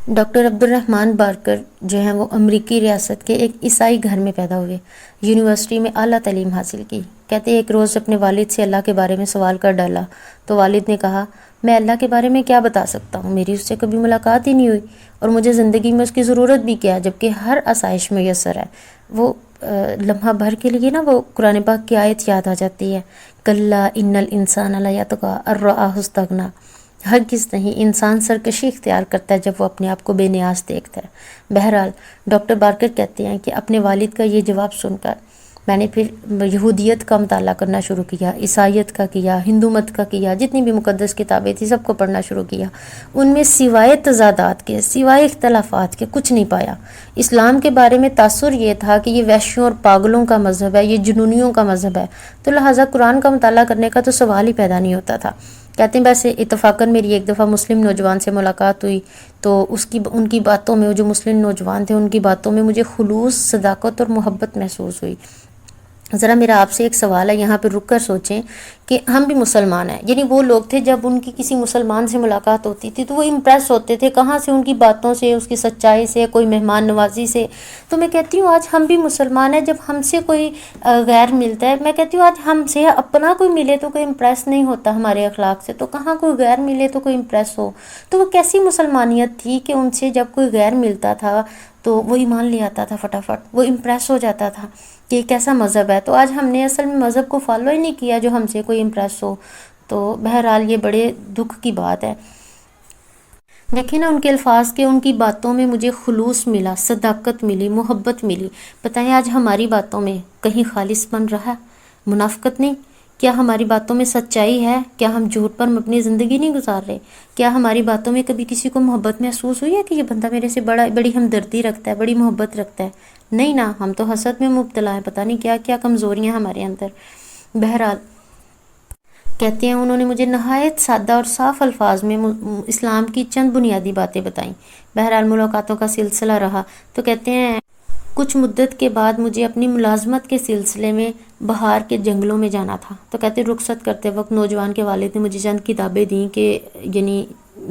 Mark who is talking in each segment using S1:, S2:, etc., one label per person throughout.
S1: Doctor عبد الرحمن Barker جو ہیں وہ امریکی ریاست کے ایک عیسائی گھر میں پیدا ہوئے، یونیورسٹی میں اعلیٰ تعلیم حاصل کی۔ کہتے ایک روز اپنے والد سے اللہ کے بارے میں سوال کر ڈالا تو والد نے کہا، میں اللہ کے بارے میں کیا بتا سکتا ہوں، میری اس سے کبھی ملاقات ہی نہیں ہوئی اور مجھے زندگی میں اس کی ضرورت بھی کیا جبکہ ہر آسائش میسر ہے۔ وہ لمحہ بھر کے لیے نا وہ قرآن پاک کی آیت یاد آ جاتی ہے، کلا ان الانسان لیطغی ان رآہ استغنی، ہرگز نہیں، انسان سرکشی اختیار کرتا ہے جب وہ اپنے آپ کو بے نیاز دیکھتا ہے۔ بہرحال ڈاکٹر بارکر کہتے ہیں کہ اپنے والد کا یہ جواب سن کر میں نے پھر یہودیت کا مطالعہ کرنا شروع کیا، عیسائیت کا کیا، ہندو مت کا کیا، جتنی بھی مقدس کتابیں تھیں سب کو پڑھنا شروع کیا۔ ان میں سوائے تضادات کے، سوائے اختلافات کے کچھ نہیں پایا۔ اسلام کے بارے میں تاثر یہ تھا کہ یہ وحشیوں اور پاگلوں کا مذہب ہے، یہ جنونیوں کا مذہب ہے، تو لہٰذا قرآن کا مطالعہ کرنے کا تو سوال ہی پیدا نہیں ہوتا تھا۔ کہتے ہیں ویسے اتفاقاً میری ایک دفعہ مسلم نوجوان سے ملاقات ہوئی تو ان کی باتوں میں، جو مسلم نوجوان تھے ان کی باتوں میں مجھے خلوص، صداقت اور محبت محسوس ہوئی۔ ذرا میرا آپ سے ایک سوال ہے، یہاں پہ رک کر سوچیں کہ ہم بھی مسلمان ہیں، یعنی وہ لوگ تھے جب ان کی کسی مسلمان سے ملاقات ہوتی تھی تو وہ امپریس ہوتے تھے، کہاں سے؟ ان کی باتوں سے، اس کی سچائی سے، کوئی مہمان نوازی سے۔ تو میں کہتی ہوں آج ہم بھی مسلمان ہیں، جب ہم سے کوئی غیر ملتا ہے، میں کہتی ہوں آج ہم سے اپنا کوئی ملے تو کوئی امپریس نہیں ہوتا ہمارے اخلاق سے، تو کہاں کوئی غیر ملے تو کوئی امپریس ہو۔ تو وہ کیسی مسلمانیت تھی کہ ان سے جب کوئی غیر ملتا تھا تو وہ ایمان لے آتا تھا فٹافٹ، وہ امپریس ہو جاتا تھا کہ یہ کیسا مذہب ہے۔ تو آج ہم نے اصل میں مذہب کو فالو ہی نہیں کیا جو ہم سے کوئی امپریس ہو، تو بہرحال یہ بڑے دکھ کی بات ہے۔ دیکھیں نا ان کے الفاظ کے، ان کی باتوں میں مجھے خلوص ملا، صداقت ملی، محبت ملی۔ بتائیں آج ہماری باتوں میں کہیں خالص بن رہا ہے؟ منافقت نہیں؟ کیا ہماری باتوں میں سچائی ہے؟ کیا ہم جھوٹ پر اپنی زندگی نہیں گزار رہے؟ کیا ہماری باتوں میں کبھی کسی کو محبت محسوس ہوئی ہے کہ یہ بندہ میرے سے بڑی ہمدردی رکھتا ہے، بڑی محبت رکھتا ہے؟ نہیں نا، ہم تو حسد میں مبتلا ہیں، پتہ نہیں کیا کیا کمزوریاں ہمارے اندر۔ بہرحال کہتے ہیں انہوں نے مجھے نہایت سادہ اور صاف الفاظ میں اسلام کی چند بنیادی باتیں بتائیں۔ بہرحال ملاقاتوں کا سلسلہ رہا تو کہتے ہیں کچھ مدت کے بعد مجھے اپنی ملازمت کے سلسلے میں بہار کے جنگلوں میں جانا تھا، تو کہتے رخصت کرتے وقت نوجوان کے والد نے مجھے چند کتابیں دیں کہ یعنی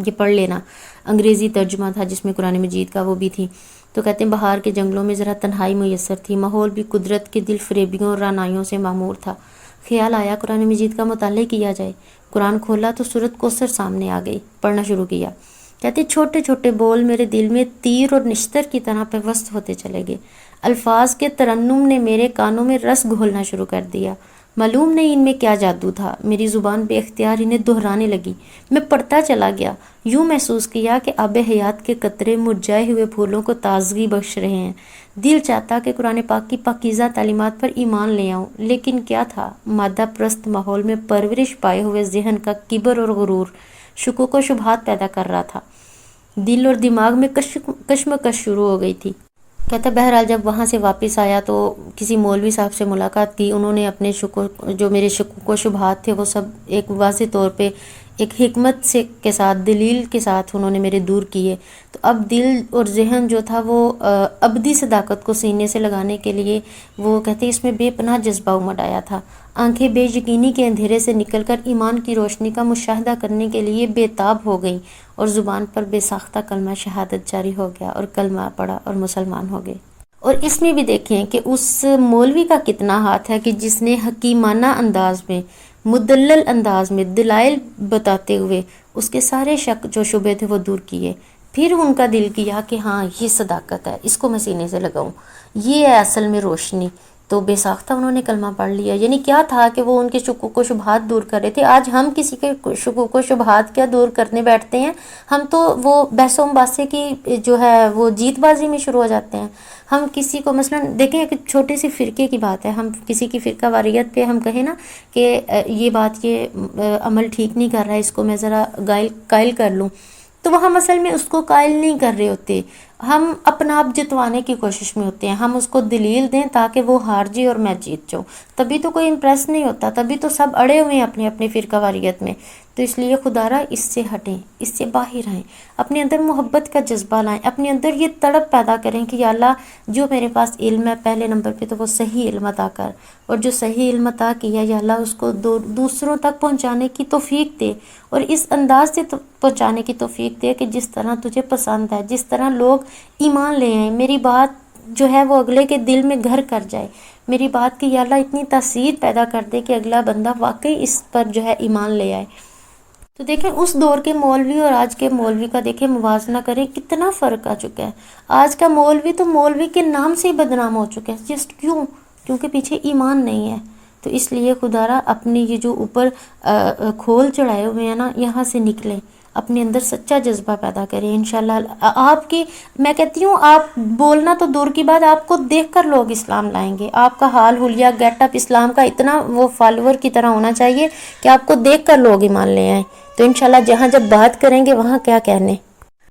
S1: یہ پڑھ لینا، انگریزی ترجمہ تھا جس میں قرآن مجید کا وہ بھی تھی۔ تو کہتے ہیں بہار کے جنگلوں میں ذرا تنہائی میسر تھی، ماحول بھی قدرت کے دل فریبیوں اور رعنائیوں سے معمور تھا۔ خیال آیا قرآن مجید کا مطالعہ کیا جائے، قرآن کھولا تو سورۃ کوثر سامنے آ گئی، پڑھنا شروع کیا۔ کہتے چھوٹے چھوٹے بول میرے دل میں تیر اور نشتر کی طرح پیوست ہوتے چلے گئے، الفاظ کے ترنم نے میرے کانوں میں رس گھولنا شروع کر دیا۔ معلوم نہیں ان میں کیا جادو تھا، میری زبان بے اختیار انہیں دہرانے لگی، میں پڑھتا چلا گیا، یوں محسوس کیا کہ آب حیات کے قطرے مرجھائے ہوئے پھولوں کو تازگی بخش رہے ہیں۔ دل چاہتا کہ قرآن پاک کی پاکیزہ تعلیمات پر ایمان لے آؤں، لیکن کیا تھا، مادہ پرست ماحول میں پرورش پائے ہوئے ذہن کا کبر اور غرور شکوک و شبہات پیدا کر رہا تھا، دل اور دماغ میں کشمکش شروع ہو گئی تھی۔ کہتا بہرحال جب وہاں سے واپس آیا تو کسی مولوی صاحب سے ملاقات کی، انہوں نے اپنے جو میرے شکوک و شبہات تھے وہ سب ایک واضح طور پہ ایک حکمت سے کے ساتھ، دلیل کے ساتھ انہوں نے میرے دور کیے۔ تو اب دل اور ذہن جو تھا وہ ابدی صداقت کو سینے سے لگانے کے لیے وہ کہتے اس میں بے پناہ جذبہ امڈ آیا تھا، آنکھیں بے یقینی کے اندھیرے سے نکل کر ایمان کی روشنی کا مشاہدہ کرنے کے لیے بے تاب ہو گئیں، اور زبان پر بے ساختہ کلمہ شہادت جاری ہو گیا اور کلمہ پڑھا اور مسلمان ہو گئے۔ اور اس میں بھی دیکھیں کہ اس مولوی کا کتنا ہاتھ ہے کہ جس نے حکیمانہ انداز میں، مدلل انداز میں دلائل بتاتے ہوئے اس کے سارے شک جو شبہ تھے وہ دور کیے، پھر ان کا دل کیا کہ ہاں یہ صداقت ہے، اس کو میں سینے سے لگاؤں، یہ ہے اصل میں روشنی۔ تو بے ساختہ انہوں نے کلمہ پڑھ لیا۔ یعنی کیا تھا کہ وہ ان کے شکوک و شبہات دور کر رہے تھے۔ آج ہم کسی کے شکوک و شبہات کیا دور کرنے بیٹھتے ہیں، ہم تو وہ بحث و مباحثے کی جو ہے وہ جیت بازی میں شروع ہو جاتے ہیں۔ ہم کسی کو مثلا دیکھیں ایک چھوٹی سی فرقے کی بات ہے، ہم کسی کی فرقہ واریت پہ ہم کہیں نا کہ یہ بات یہ عمل ٹھیک نہیں کر رہا ہے، اس کو میں ذرا قائل کر لوں، تو وہ ہم اصل میں اس کو قائل نہیں کر رہے ہوتے، ہم اپنا آپ جتوانے کی کوشش میں ہوتے ہیں، ہم اس کو دلیل دیں تاکہ وہ ہار جائے اور میں جیت جاؤں، تبھی تو کوئی امپریس نہیں ہوتا، تبھی تو سب اڑے ہوئے ہیں اپنے اپنے فرقہ واریت میں۔ تو اس لیے خدا را اس سے ہٹیں، اس سے باہر آئیں، اپنے اندر محبت کا جذبہ لائیں، اپنے اندر یہ تڑپ پیدا کریں کہ یا اللہ جو میرے پاس علم ہے پہلے نمبر پہ تو وہ صحیح علم عطا کر، اور جو صحیح علم عطا کیا یا اللہ اس کو دوسروں تک پہنچانے کی توفیق دے، اور اس انداز سے پہنچانے کی توفیق دے کہ جس طرح تجھے پسند ہے، جس طرح لوگ ایمان لے آئیں، میری بات جو ہے وہ اگلے کے دل میں گھر کر جائے، میری بات کی یا اللہ اتنی تاثیر پیدا کر دے کہ اگلا بندہ واقعی اس پر جو ہے ایمان لے آئے۔ تو دیکھیں اس دور کے مولوی اور آج کے مولوی کا دیکھیں موازنہ کریں کتنا فرق آ چکا ہے۔ آج کا مولوی تو مولوی کے نام سے ہی بدنام ہو چکا ہے، جسٹ کیونکہ پیچھے ایمان نہیں ہے۔ تو اس لیے خدا را اپنی یہ جو اوپر کھول چڑھائے ہوئے ہیں نا، یہاں سے نکلیں، اپنے اندر سچا جذبہ پیدا کریں، انشاءاللہ آپ کی، میں کہتی ہوں آپ بولنا تو دور کی بات، آپ کو دیکھ کر لوگ اسلام لائیں گے۔ آپ کا حال حلیہ گیٹ اپ اسلام کا اتنا وہ فالوور کی طرح ہونا چاہیے کہ آپ کو دیکھ کر لوگ ایمان لے آئیں۔ تو انشاءاللہ جہاں جب بات کریں گے وہاں کیا کہنے۔